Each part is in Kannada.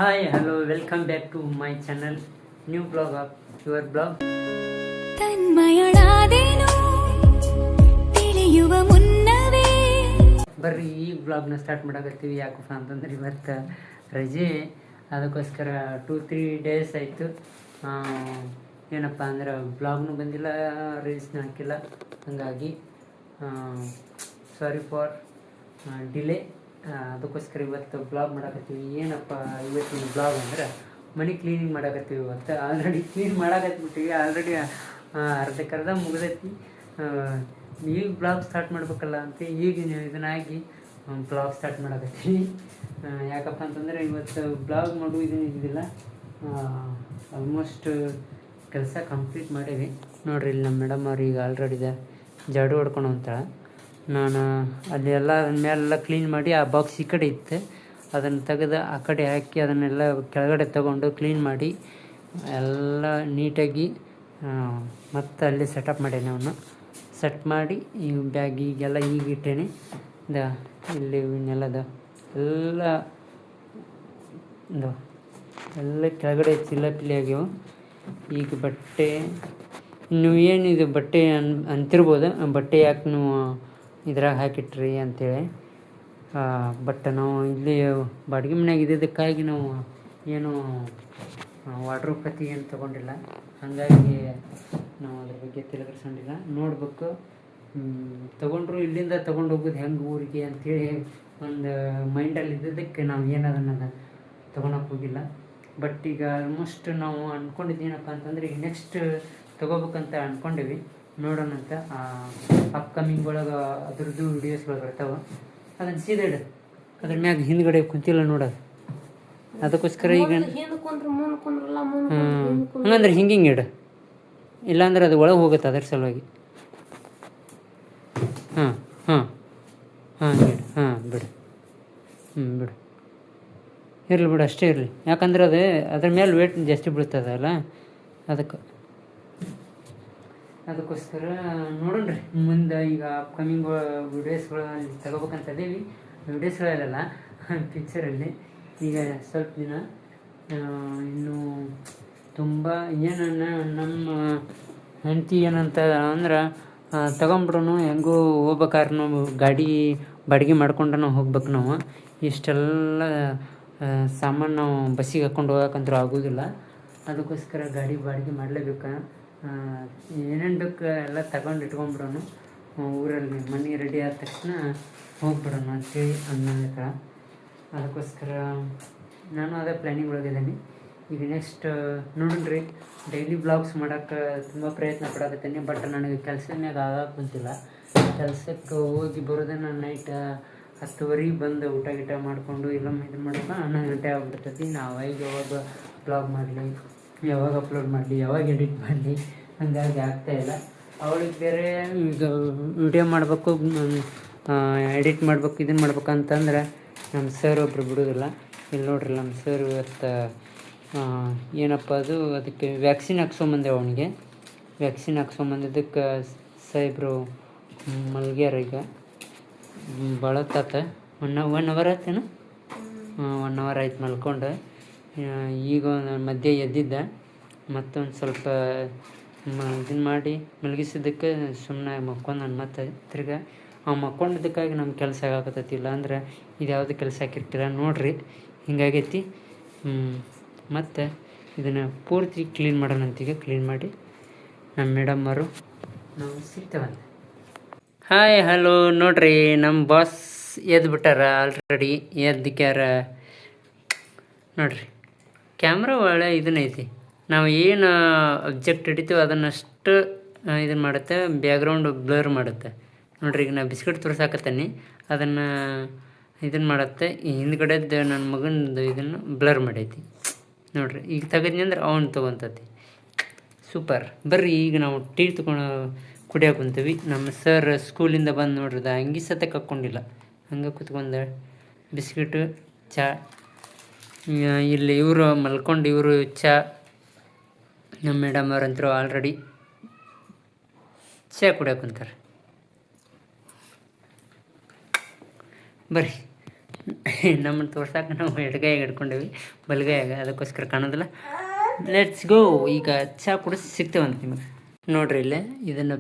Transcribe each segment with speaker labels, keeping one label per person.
Speaker 1: Hi, hello, welcome back to my channel, new blog of your blog. ಬರ್ರಿ ಈ ಬ್ಲಾಗ್ನ ಸ್ಟಾರ್ಟ್ ಮಾಡಕತ್ತೀವಿ. ಯಾಕಪ್ಪ ಅಂತಂದ್ರೆ ಇವತ್ತು ರಜೆ, ಅದಕ್ಕೋಸ್ಕರ 2-3 ಡೇಸ್ ಆಯಿತು. ಏನಪ್ಪ ಅಂದ್ರೆ ಬ್ಲಾಗ್ನು ಬಂದಿಲ್ಲ, ರೀಲ್ಸ್ನ ಹಾಕಿಲ್ಲ. ಹಾಗಾಗಿ ಸಾರಿ ಫಾರ್ ಡಿಲೇ. ಅದಕ್ಕೋಸ್ಕರ ಇವತ್ತು ಬ್ಲಾಗ್ ಮಾಡಕತ್ತೀವಿ. ಏನಪ್ಪ ಇವತ್ತಿನ ಬ್ಲಾಗ್ ಅಂದ್ರೆ ಮನೆ ಕ್ಲೀನಿಂಗ್ ಮಾಡಕತ್ತೀವಿ. ಇವತ್ತು ಆಲ್ರೆಡಿ ಕ್ಲೀನ್ ಮಾಡಕತ್ಬಿಟ್ಟಿವಿ. ಆಲ್ರೆಡಿ ಅರ್ಧಕ್ಕರ್ಧ ಮುಗ್ದೈತಿ. ಈಗ ಬ್ಲಾಗ್ ಸ್ಟಾರ್ಟ್ ಮಾಡ್ಬೇಕಲ್ಲ ಅಂತ ಈಗ ಇದನ್ನಾಗಿ ಬ್ಲಾಗ್ ಸ್ಟಾರ್ಟ್ ಮಾಡಕತ್ತೀವಿ. ಯಾಕಪ್ಪ ಅಂತಂದರೆ ಇವತ್ತು ಬ್ಲಾಗ್ ಮಾಡೋ ಇದಿಲ್ಲ. ಆಲ್ಮೋಸ್ಟ್ ಕೆಲಸ ಕಂಪ್ಲೀಟ್ ಮಾಡೀವಿ. ನೋಡ್ರಿ, ಇಲ್ಲಿ ನಮ್ಮ ಮೇಡಮ್ ಅವ್ರು ಈಗ ಆಲ್ರೆಡಿ ಜಾಡು ಹೊಡ್ಕೊಂಡು ಅಂತಾಳೆ. ನಾನು ಅಲ್ಲಿ ಎಲ್ಲ ಅದನ್ನ ಮೇಲೆಲ್ಲ ಕ್ಲೀನ್ ಮಾಡಿ ಆ ಬಾಕ್ಸ್ ಈ ಕಡೆ ಇತ್ತು, ಅದನ್ನು ತೆಗೆದು ಆ ಕಡೆ ಹಾಕಿ ಅದನ್ನೆಲ್ಲ ಕೆಳಗಡೆ ತೊಗೊಂಡು ಕ್ಲೀನ್ ಮಾಡಿ ಎಲ್ಲ ನೀಟಾಗಿ ಮತ್ತೆ ಅಲ್ಲಿ ಸೆಟಪ್ ಮಾಡೇನೆ. ಅವನು ಸೆಟ್ ಮಾಡಿ ಈ ಬ್ಯಾಗಿಗೆಲ್ಲ ಈಗ ಇಟ್ಟೇನೆ. ಇಲ್ಲಿ ಇವನ್ನೆಲ್ಲದ ಎಲ್ಲ ಕೆಳಗಡೆ ಚಿಲ್ಲಪಿಲ್ಲಿ ಆಗ್ಯಾವ. ಈಗ ಬಟ್ಟೆ ನೀವು ಏನಿದು ಬಟ್ಟೆ ಅಂತಿರ್ಬೋದು, ಬಟ್ಟೆ ಯಾಕೆ ನೀವು ಇದ್ರಾಗ ಹಾಕಿಟ್ರಿ ಅಂಥೇಳಿ. ಬಟ್ ನಾವು ಇಲ್ಲಿ ಬಾಡಿಗೆ ಮನ್ಯಾಗ ಇದ್ದಿದ್ದಕ್ಕಾಗಿ ನಾವು ಏನು ವಾಟ್ರ್ ಕತ್ತಿ ಏನು ತೊಗೊಂಡಿಲ್ಲ. ಹಾಗಾಗಿ ನಾವು ಅದ್ರ ಬಗ್ಗೆ ತಲೆಕೆಡಿಸ್ಕೊಂಡಿಲ್ಲ. ನೋಡ್ಬೇಕು, ತೊಗೊಂಡ್ರು ಇಲ್ಲಿಂದ ತೊಗೊಂಡು ಹೋಗೋದು ಹೆಂಗೆ ಊರಿಗೆ ಅಂಥೇಳಿ ಒಂದು ಮೈಂಡಲ್ಲಿ ಇದ್ದಿದ್ದಕ್ಕೆ ನಾವು ಏನದನ್ನ ತೊಗೊಳಕ್ಕೆ ಹೋಗಿಲ್ಲ. ಬಟ್ ಈಗ ಆಲ್ಮೋಸ್ಟ್ ನಾವು ಅಂದ್ಕೊಂಡಿದ್ದೇನಪ್ಪ ಅಂತಂದರೆ ಈಗ ನೆಕ್ಸ್ಟ್ ತೊಗೋಬೇಕಂತ ಅಂದ್ಕೊಂಡೀವಿ. ನೋಡೋಣಂತ ಅಪ್ಕಮಿಂಗ್ ಒಳಗೆ ಅದ್ರದ್ದು ವಿಡಿಯೋಸ್ಗಳು ಬರ್ತಾವೆ. ಅದನ್ನು ಸೀದಾ ಇಡು, ಅದ್ರ ಮ್ಯಾಗ ಹಿಂದ್ಗಡೆ ಕುಂತಿಲ್ಲ ನೋಡೋದು. ಅದಕ್ಕೋಸ್ಕರ ಈಗ ಹಂಗಂದ್ರೆ ಹಿಂಗೆ ಇಡು, ಇಲ್ಲಾಂದ್ರೆ ಅದು ಒಳಗೆ ಹೋಗುತ್ತೆ. ಅದ್ರ ಸಲುವಾಗಿ ಹಾಂ ಹಾಂ ಹಾಂ ಇಡು. ಹಾಂ ಬಿಡು, ಬಿಡು, ಇರಲಿ ಬಿಡು, ಅಷ್ಟೇ ಇರಲಿ. ಯಾಕಂದ್ರೆ ಅದು ಅದ್ರ ಮೇಲೆ ವೇಟ್ ಜಾಸ್ತಿ ಬೀಳ್ತದಲ್ಲ, ಅದಕ್ಕೋಸ್ಕರ ನೋಡೋಣ್ರಿ ಮುಂದೆ. ಈಗ ಅಪ್ಕಮಿಂಗ್ ವಿಡಿಯೋಸ್ಗಳಲ್ಲಿ ತಗೋಬೇಕಂತ ಇದೀವಿ. ವಿಡಿಯೋಸ್ಗಳಲ್ಲ, ಪಿಕ್ಚರಲ್ಲಿ. ಈಗ ಸ್ವಲ್ಪ ದಿನ ಇನ್ನು ತುಂಬ ಏನು ನಮ್ಮ ಹೆಂಡತಿ ಏನಂತ ಅಂದ್ರೆ ತಗೊಂಬಿಡ್ರು ಹೆಂಗೂ ಹೋಗ್ಬೇಕಾದ್ರೆ ಗಾಡಿ ಬಾಡಿಗೆ ಮಾಡ್ಕೊಂಡು ಹೋಗ್ಬೇಕು. ನಾವು ಇಷ್ಟೆಲ್ಲ ಸಾಮಾನು ನಾವು ಬಸ್ಸಿಗೆ ಹಾಕ್ಕೊಂಡು ಹೋಗೋಕ್ಕಂತೂ ಆಗೋದಿಲ್ಲ. ಅದಕ್ಕೋಸ್ಕರ ಗಾಡಿ ಬಾಡಿಗೆ ಮಾಡಲೇಬೇಕು. ಏನೇನು ಬೇಕು ಎಲ್ಲ ತಗೊಂಡು ಇಟ್ಕೊಂಡ್ಬಿಡೋಣ. ಊರಲ್ಲಿ ಮನೆ ರೆಡಿ ಆದ ತಕ್ಷಣ ಹೋಗ್ಬಿಡೋಣ ಅಂತೇಳಿ ಅನ್ನೋದಕ್ಕೆ. ಅದಕ್ಕೋಸ್ಕರ ನಾನು ಅದೇ ಪ್ಲ್ಯಾನಿಂಗ್ ಒಳಗಿದ್ದೀನಿ. ಈಗ ನೆಕ್ಸ್ಟ್ ನೋಡ್ರಿ, ಡೈಲಿ ಬ್ಲಾಗ್ಸ್ ಮಾಡೋಕ್ಕೆ ತುಂಬ ಪ್ರಯತ್ನ ಪಡಕತ್ತೀನಿ. ಬಟ್ ನನಗೆ ಕೆಲಸದ ಮ್ಯಾಗ ಆಗಕ್ಕೆ ಕುಂತಿಲ್ಲ. ಕೆಲಸಕ್ಕೆ ಹೋಗಿ ಬರೋದೇ ನಾನು ನೈಟ್ 10:30 ಬಂದು ಊಟ ಗೀಟ ಮಾಡಿಕೊಂಡು ಇಲ್ಲ ಇದನ್ನು ಮಾಡೋಕೆ 11 ಗಂಟೆ ಆಗ್ಬಿಡ್ತೈತಿ. ನಾವು ಯಾವಾಗ ಬ್ಲಾಗ್ ಮಾಡಲಿ, ಯಾವಾಗ ಅಪ್ಲೋಡ್ ಮಾಡಲಿ, ಯಾವಾಗ ಎಡಿಟ್ ಮಾಡಲಿ, ಹಾಗಾಗಿ ಆಗ್ತಾಯಿಲ್ಲ. ಅವಳಿಗೆ ಬೇರೆ ಈಗ ವಿಡಿಯೋ ಮಾಡಬೇಕು, ಎಡಿಟ್ ಮಾಡ್ಬೇಕು, ಇದನ್ನು ಮಾಡ್ಬೇಕಂತಂದ್ರೆ ನಮ್ಮ ಸರ್ ಒಬ್ಬರು ಬಿಡೋದಿಲ್ಲ. ಇಲ್ಲಿ ನೋಡ್ರಿ, ನಮ್ಮ ಸರ್ ಇವತ್ತು ಏನಪ್ಪ ಅದು ಅದಕ್ಕೆ ವ್ಯಾಕ್ಸಿನ್ ಹಾಕ್ಸ್ಕೊಂಬಂದೆ. ಅವನಿಗೆ ವ್ಯಾಕ್ಸಿನ್ ಹಾಕ್ಸ್ಕೊಂಬಂದಿದ್ದಕ್ಕೆ ಸಾಹೇಬ್ರು ಮಲ್ಗ್ಯಾರ. ಈಗ ಭಾಳ ತಾತ 1 ಅವರ್ ಆಯ್ತೇನು, 1 ಅವರ್ ಆಯ್ತು ಮಲ್ಕೊಂಡು. ಈಗ ಮಧ್ಯೆ ಎದ್ದಿದ್ದ, ಮತ್ತೊಂದು ಸ್ವಲ್ಪ ಇದನ್ನು ಮಾಡಿ ಮಲಗಿಸಿದ್ದಕ್ಕೆ ಸುಮ್ಮನೆ ಮಕ್ಕೊಂಡು ಮತ್ತೆ ತಿರ್ಗಿ ಮಕ್ಕೊಂಡಿದ್ದಕ್ಕಾಗಿ ನಮ್ಮ ಕೆಲಸ ಆಗಕತ್ತೈತಿಲ್ಲ ಅಂದ್ರೆ ಇದು ಯಾವುದು ಕೆಲಸ ಹಾಕಿರ್ತೀರ ನೋಡ್ರಿ. ಹಿಂಗಾಗೈತಿ. ಮತ್ತು ಇದನ್ನು ಪೂರ್ತಿ ಕ್ಲೀನ್ ಮಾಡೋಣ ಅಂತೀಗ. ಕ್ಲೀನ್ ಮಾಡಿ ನಮ್ಮ ಮೇಡಮ್ಮರು ನಾವು ಸಿಗ್ತೇವಂತೆ. Hi hello. ನೋಡ್ರಿ, ನಮ್ಮ ಬಾಸ್ ಎದ್ದು ಬಿಟ್ಟಾರ ಆಲ್ರೆಡಿ. ಎದ್ದಕ್ಯಾರ ನೋಡ್ರಿ, ಕ್ಯಾಮ್ರಾ ಒಳ್ಳೆ ಇದನ್ನೈತಿ. ನಾವು ಏನು ಅಬ್ಜೆಕ್ಟ್ ಹಿಡಿತೀವಿ ಅದನ್ನಷ್ಟು ಇದನ್ನು ಮಾಡುತ್ತೆ, ಬ್ಯಾಕ್ಗ್ರೌಂಡ್ ಬ್ಲರ್ ಮಾಡುತ್ತೆ. ನೋಡ್ರಿ, ಈಗ ನಾ ಬಿಸ್ಕೆಟ್ ತೋರ್ಸಾಕತ್ತೀನಿ, ಅದನ್ನು ಇದನ್ನು ಮಾಡುತ್ತೆ. ಈ ಹಿಂದ್ಗಡೆದ್ದು ನನ್ನ ಮಗನದು ಇದನ್ನು ಬ್ಲರ್ ಮಾಡೈತಿ ನೋಡ್ರಿ. ಈಗ ತೆಗೆದ್ನಿ ಅಂದ್ರೆ ಅವನು ತೊಗೊತತಿ. ಸೂಪರ್. ಬರ್ರಿ, ಈಗ ನಾವು ಟೀ ಕುಡಿಯೋಕೆ ಕುಂತೀವಿ. ನಮ್ಮ ಸರ್ ಸ್ಕೂಲಿಂದ ಬಂದು ನೋಡ್ರಿ, ಅಂಗಿ ಸತಕ್ಕೆ ಹಾಕ್ಕೊಂಡಿಲ್ಲ, ಹಂಗೆ ಕುತ್ಕೊಂಡು ಬಿಸ್ಕಿಟು ಚಾ. ಇಲ್ಲಿ ಇವರು ಮಲ್ಕೊಂಡು ಇವರು ಚಾ. ನಮ್ಮ ಮೇಡಮ್ ಅವರಂತರೂ ಆಲ್ರೆಡಿ ಚಾ ಕುಡಿಯೋಕೆ ಕುಂತಾರೆ. ಬರ್ರಿ ನಮ್ಮನ್ನು ತೋರ್ಸಕ್ಕೆ ನಾವು ಎಡಗೈಯಾಗ ಹಿಡ್ಕೊಂಡೇವಿ ಬಲಗೈಯಾಗ, ಅದಕ್ಕೋಸ್ಕರ ಕಾಣೋದಿಲ್ಲ. Let's go. ಈಗ ಚಹಾ ಕುಡಿಸಿ ಸಿಗ್ತೇವಂತ ನಿಮಗೆ. ನೋಡ್ರಿ ಇಲ್ಲೇ ಇದನ್ನು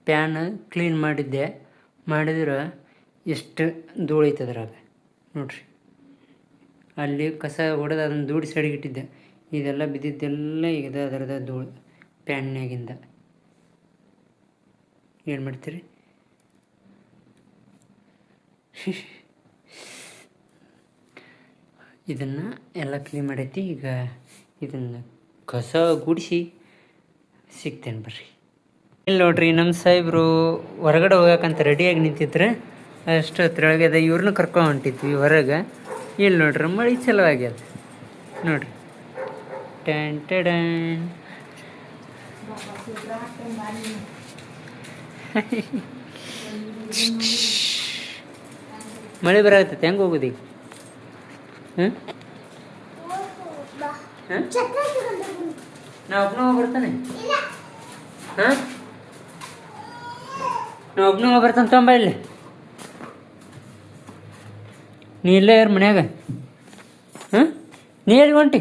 Speaker 1: ಪ್ಯಾನ್ ಕ್ಲೀನ್ ಮಾಡಿದ್ರೆ ಎಷ್ಟು ಧೂಳು ಐತೆ ಅದ್ರಾಗ ನೋಡ್ರಿ. ಅಲ್ಲಿ ಕಸ ಹೊಡೆದು ಅದನ್ನು ಧೂಳು ಸೈಡಿಗೆ ಇಟ್ಟಿದ್ದೆ, ಇದೆಲ್ಲ ಬಿದ್ದಿದ್ದೆಲ್ಲ ಈಗ ಅದರದ ಧೂಳು ಪ್ಯಾನ್ಯಾಗಿಂದ. ಏನು ಮಾಡ್ತೀರಿ? ಇದನ್ನು ಎಲ್ಲ ಕ್ಲೀನ್ ಮಾಡೈತಿ. ಈಗ ಇದನ್ನು ಕಸ ಗುಡಿಸಿ ಸಿಗ್ತೇನೆ ಬರ್ರಿ. ಇಲ್ಲಿ ನೋಡ್ರಿ ನಮ್ಮ ಸಾಹೇಬ್ರು ಹೊರಗಡೆ ಹೋಗಕ್ಕಂತ ರೆಡಿಯಾಗಿ ನಿಂತಿದ್ರೆ ಅಷ್ಟು ಹತ್ರೊಳಗೆ ಅದ. ಇವ್ರನ್ನೂ ಕರ್ಕೊಂಡು ಹೊಂಟಿದ್ವಿ ಹೊರಗೆ. ಇಲ್ಲಿ ನೋಡ್ರಿ ಮಳೆ ಚಲೋ ಆಗ್ಯದ ನೋಡ್ರಿ. ಟ್ಯಾನ್ ಟ್ಯಾನ್ ಮಳೆ ಬರಾಕತ್ತೈತೆ. ಹೆಂಗೆ ಹೋಗೋದು ಈಗ? ನಾ ಒಬ್ಬನ ಹೋಗಿ ಬರ್ತಾನೆ. ನಾ ಒಬ್ಬನ ಹೋಗಿ ಬರ್ತಾನೆ. ತೊಂಬ ಇಲ್ಲಿ ನೀ ಇಲ್ಲೇ ಯಾರು ಮನ್ಯಾಗ? ನೀ ಎಲ್ಲಿ ಹೊಂಟಿ?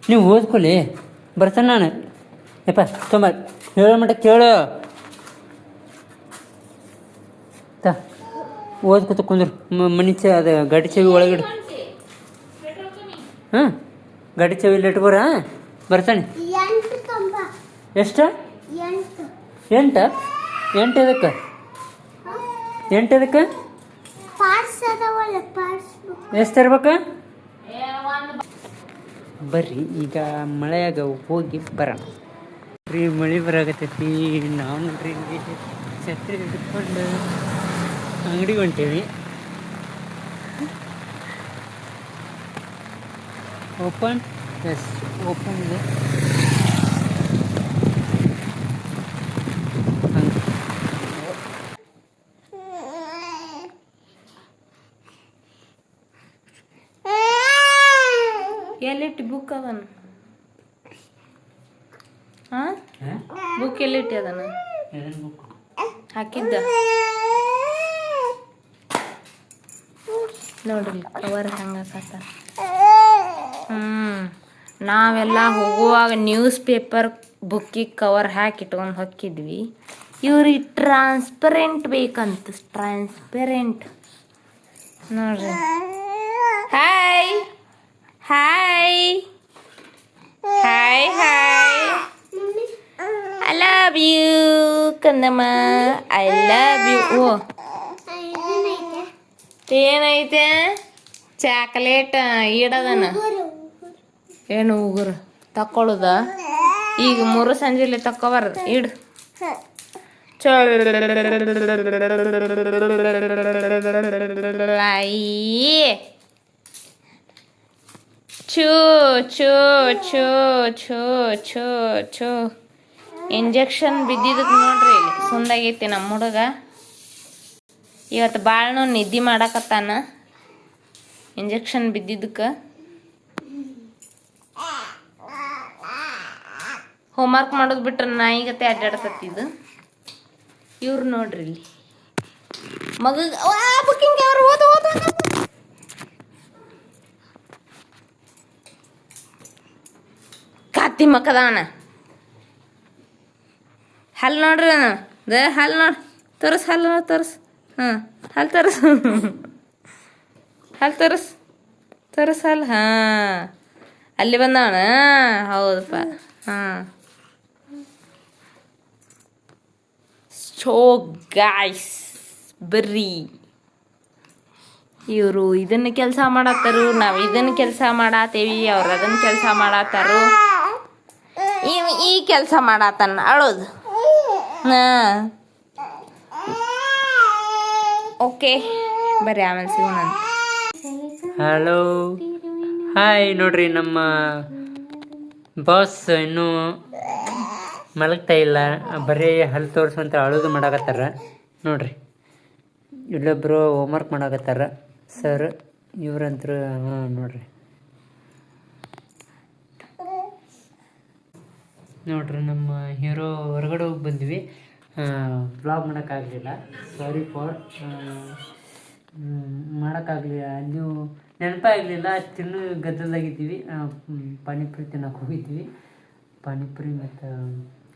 Speaker 1: ನೀವು ಓದ್ಕೊಲಿ, ಬರ್ತಾನೆ ನಾನು. ಯಪ್ಪ ತೊಂಬ, ಹೇಳೋ ಮಟ್ಟ ಕೇಳು. ಓದ್ಕೊತ ಕುಂದ್ರು. ಮನಿ ಅದು ಗಾಡಿ ಚವಿ ಒಳಗಿಡು. ಗಾಡಿ ಚವಿ ಇಲ್ಲಿ ಇಟ್ಕೋರ. ಬರ್ತಾನೆ. ಎಷ್ಟು? 8 ಎದಕ್ಕೆ? 8 ಎದಕ್ಕೆ? ಎಷ್ಟು ತರ್ಬೇಕು? ಬರ್ರಿ ಈಗ ಮಳೆಯಾಗ ಹೋಗಿ ಬರೋಣ ರೀ. ಮಳೆ ಬರಾಕತ್ತೈತಿ. ನಾವು ನೋಡ್ರಿ ಛತ್ರಿ ಹಿಡ್ಕೊಂಡು ಅಂಗಡಿಗೆ ಹೊಂಟೇವಿ. ಓಪನ್? ಎಸ್, ಓಪನ್ ಇದೆ.
Speaker 2: ಎಲ್ಲಿಟ್ಟು ಬುಕ್ ಅದನ? ಬುಕ್ ಎಲ್ಲಿಟ್ಟು ಅದನ ಹಾಕಿದ್ದ? ನೋಡ್ರಿ ಕವರ್ ಹಂಗಾಕತ್ತ. ನಾವೆಲ್ಲ ಹೋಗುವಾಗ ನ್ಯೂಸ್ ಪೇಪರ್ ಬುಕ್ಕಿಗೆ ಕವರ್ ಹಾಕಿ ಇಟ್ಕೊಂಡು ಹೊಕ್ಕಿದ್ವಿ. ಇವ್ರಿಗೆ ಟ್ರಾನ್ಸ್ಪರೆಂಟ್ ಬೇಕಂತ. ಟ್ರಾನ್ಸ್ಪರೆಂಟ್ ನೋಡ್ರಿ. Hi hi hi hi. I love you ಕಂದಮ್ಮ. I love you. ಓ ಏನೈತೆ? ಚಾಕ್ಲೇಟ್ ಇಡದನ. ಏನು ಉಗುರು ತಕ್ಕೊಳ್ಳುದ? ಈಗ 3 ಸಂಜೆಲಿ ತಕ್ಕೊಬಾರ್ದು. ಇಡು. ಚೂ ಚೂ ಚೂ ಚೂ ಚೂ ಚೂ. ಇಂಜೆಕ್ಷನ್ ಬಿದ್ದಿದ್ದಕ್ಕೆ ನೋಡ್ರಿ ಇಲ್ಲಿ ಸುಂದಾಗೈತಿ ನಮ್ಮ ಹುಡುಗ. ಇವತ್ತು ಭಾಳ ನಿದ್ದೆ ಮಾಡಕತ್ತಾನ ಇಂಜೆಕ್ಷನ್ ಬಿದ್ದಿದ್ದಕ್ಕೆ. ಹೋಮ್ವರ್ಕ್ ಮಾಡೋದು ಬಿಟ್ರೆ ನಾಯಿಗತ್ತೆ ಅಡ್ಡಾಡ್ತತ್ತಿದ್ದು. ಇವ್ರು ನೋಡ್ರಿ ಇಲ್ಲಿ ಮಗ ಬುಕ್ಕಿಂಗ್ ಅವ್ರು ಓದು ಓದು. ಕಾತಿ ಮಕ್ಕದಾನ. ಹಲ್ ನೋಡ್ರಿ ಹಲ್ ನೋಡಿ ತೋರಿಸ್. ಹಲ್ ನೋಡಿ ತೋರಿಸ್. ಹಲ್ ತೋರಿಸ್. ಹಲ್ ತೋರಿಸ್ ತೋರಿಸ್ ಹಲ್. ಅಲ್ಲಿ ಬಂದವನ. ಹೌದಪ್ಪ. ಸೊ ಗಾಯ್ಸ್ ಬರ್ರಿ. ಇವರು ಇದನ್ನು ಕೆಲಸ ಮಾಡತ್ತಾರು, ನಾವು ಇದನ್ನು ಕೆಲಸ ಮಾಡತ್ತೇವಿ. ಅವ್ರು ಅದನ್ನು ಕೆಲಸ ಮಾಡತ್ತಾರು. ಈ ಕೆಲಸ ಮಾಡತ್ತಾನ ಅಳೋದು. ಓಕೆ ಬರ್ರಿ ಆಮೇಲೆ ಸಿಗೋಣ.
Speaker 1: Hello hi. ನೋಡ್ರಿ ನಮ್ಮ ಬಾಸ್ ಇನ್ನೂ ಮಲಗ್ತಾ ಇಲ್ಲ, ಬರೀ ಹಲ್ಲು ತೋರಿಸುವಂತ ಅಳೋದು ಮಾಡಾಕತ್ತಾರ ನೋಡ್ರಿ. ಇಲ್ಲೊಬ್ಬರು ಹೋಮ್ವರ್ಕ್ ಮಾಡಾಕತ್ತಾರ ಸರ್. ಇವ್ರಂತರು ನೋಡ್ರಿ ನಮ್ಮ ಹೀರೋ ಹೊರಗಡೆ ಹೋಗಿ ಬಂದ್ವಿ. ವ್ಲಾಗ್ ಮಾಡೋಕ್ಕಾಗಲಿಲ್ಲ. ಸಾರಿ ಫಾರ್ ಮಾಡೋಕ್ಕಾಗಲಿಲ್ಲ, ನೀವು ನೆನಪೇ ಆಗಲಿಲ್ಲ. ತಿನ್ನು ಗದ್ದಲ್ದಾಗಿದ್ದೀವಿ. ಪಾನಿಪುರಿ ತಿನ್ನೋಕೆ ಹೋಗಿದ್ವಿ. ಪಾನಿಪುರಿ ಮತ್ತು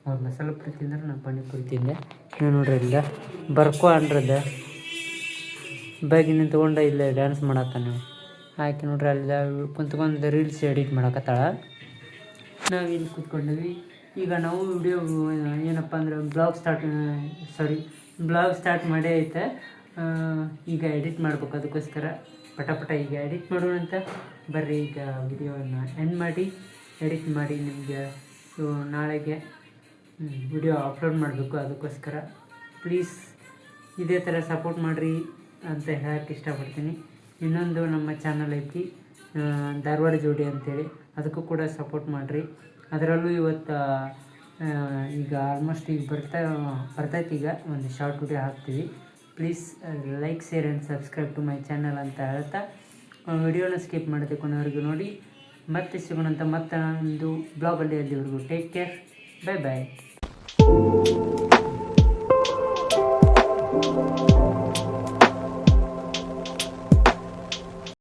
Speaker 1: ಅವ್ರು ಮಸಾಲೆ ಪುರಿ ತಿಂದ್ರೆ ನಾನು ಪಾನಿಪುರಿ ತಿಂದೆ. ನೀವು ನೋಡ್ರಿ ಇಲ್ಲ ಬರ್ಕೋ ಅನ್ರದ ಬ್ಯಾಗಿನ ತೊಗೊಂಡ ಇಲ್ಲೇ ಡ್ಯಾನ್ಸ್ ಮಾಡತ್ತಾನೆ. ಆಕೆ ನೋಡ್ರಿ ಅಲ್ಲ ಕುಂತ್ಕೊಂಡು ರೀಲ್ಸ್ ಎಡಿಟ್ ಮಾಡಕತ್ತಾಳ. ನಾವು ಇಲ್ಲಿ ಕೂತ್ಕೊಂಡ್ವಿ. ಈಗ ನಾವು ವಿಡಿಯೋ ಏನಪ್ಪ ಅಂದ್ರೆ ಬ್ಲಾಗ್ ಸ್ಟಾರ್ಟ್ ಮಾಡೇ ಐತೆ. ಈಗ ಎಡಿಟ್ ಮಾಡ್ಬೇಕು, ಅದಕ್ಕೋಸ್ಕರ ಪಟ ಈಗ ಎಡಿಟ್ ಮಾಡೋಣ ಅಂತ ಬರ್ರಿ. ಈಗ ವಿಡಿಯೋನ ಎಂಡ್ ಮಾಡಿ ಎಡಿಟ್ ಮಾಡಿ ನಿಮಗೆ ನಾಳೆಗೆ ವಿಡಿಯೋ ಅಪ್ಲೋಡ್ ಮಾಡಬೇಕು. ಅದಕ್ಕೋಸ್ಕರ ಪ್ಲೀಸ್ ಇದೇ ಥರ ಸಪೋರ್ಟ್ ಮಾಡಿರಿ ಅಂತ ಹೇಳಕ್ಕೆ ಇಷ್ಟಪಡ್ತೀನಿ. ಇನ್ನೊಂದು ನಮ್ಮ ಚಾನಲ್ ಐತಿ ಧಾರವಾಡ ಜೋಡಿ ಅಂತೇಳಿ, ಅದಕ್ಕೂ ಕೂಡ ಸಪೋರ್ಟ್ ಮಾಡಿರಿ. ಅದರಲ್ಲೂ ಇವತ್ತು ಈಗ ಆಲ್ಮೋಸ್ಟ್ ಈಗ ಬರ್ತೈತಿ. ಈಗ ಒಂದು ಶಾರ್ಟ್ ವಿಡಿಯೋ ಹಾಕ್ತೀವಿ. Please like, share and subscribe to my channel ಅಂತ ಹೇಳ್ತಾ ವಿಡಿಯೋನ ಸ್ಕಿಪ್ ಮಾಡದೆ ಕೊನೆವರೆಗೂ ನೋಡಿ. ಮತ್ತೆ ಸಿಗೋಣಂತ ಮತ್ತೊಂದು ಬ್ಲಾಗಲ್ಲಿ. ಅಲ್ಲಿವರೆಗೂ ಟೇಕ್ ಕೇರ್, ಬಾಯ್.